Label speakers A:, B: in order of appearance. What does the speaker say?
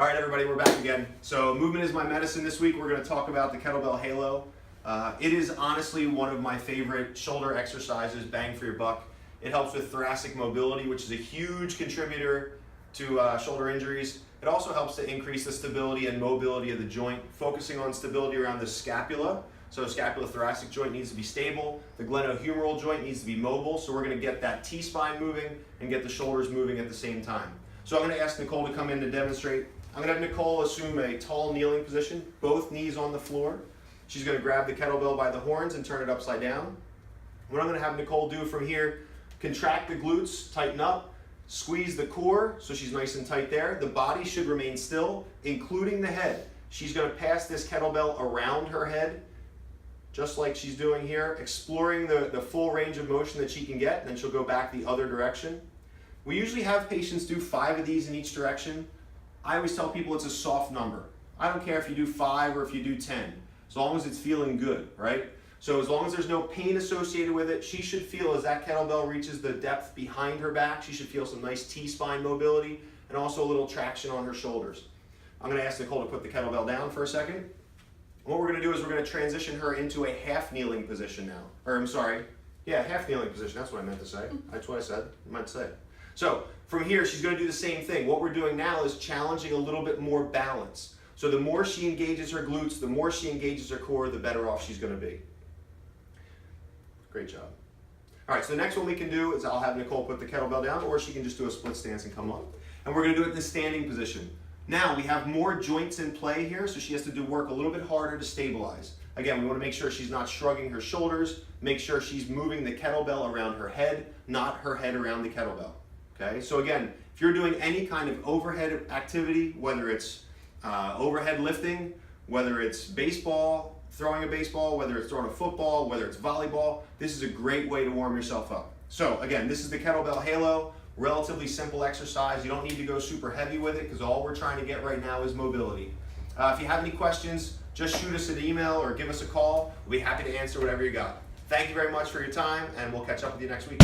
A: All right, everybody, we're back again. So movement is my medicine this week. We're going to talk about the Kettlebell Halo. It is honestly one of my favorite shoulder exercises, bang for your buck. It helps with thoracic mobility, which is a huge contributor to shoulder injuries. It also helps to increase the stability and mobility of the joint, focusing on stability around the scapula. So scapulothoracic joint needs to be stable. The glenohumeral joint needs to be mobile. So we're going to get that T-spine moving and get the shoulders moving at the same time. So I'm going to ask Nicole to come in to demonstrate. I'm going to have Nicole assume a tall kneeling position, both knees on the floor. She's going to grab the kettlebell by the horns and turn it upside down. What I'm going to have Nicole do from here, contract the glutes, tighten up, squeeze the core so she's nice and tight there. The body should remain still, including the head. She's going to pass this kettlebell around her head, just like she's doing here, exploring the full range of motion that she can get, and then she'll go back the other direction. We usually have patients do 5 of these in each direction. I always tell people it's a soft number. I don't care if you do 5 or if you do 10, as long as it's feeling good, right? So as long as there's no pain associated with it, she should feel as that kettlebell reaches the depth behind her back, she should feel some nice T-spine mobility and also a little traction on her shoulders. I'm going to ask Nicole to put the kettlebell down for a second. What we're going to do is we're going to transition her into a half kneeling position now. Or I'm sorry, yeah, half kneeling position. That's what I meant to say. That's what I said. I meant to say. So from here, she's going to do the same thing. What we're doing now is challenging a little bit more balance. So the more she engages her glutes, the more she engages her core, the better off she's going to be. Great job. All right, so the next one we can do is I'll have Nicole put the kettlebell down, or she can just do a split stance and come up. And we're going to do it in the standing position. Now we have more joints in play here, so she has to do work a little bit harder to stabilize. Again, we want to make sure she's not shrugging her shoulders, make sure she's moving the kettlebell around her head, not her head around the kettlebell. Okay, so again, if you're doing any kind of overhead activity, whether it's overhead lifting, whether it's baseball, throwing a baseball, whether it's throwing a football, whether it's volleyball, this is a great way to warm yourself up. So again, this is the Kettlebell Halo, relatively simple exercise. You don't need to go super heavy with it because all we're trying to get right now is mobility. If you have any questions, just shoot us an email or give us a call. We'll be happy to answer whatever you got. Thank you very much for your time, and we'll catch up with you next week.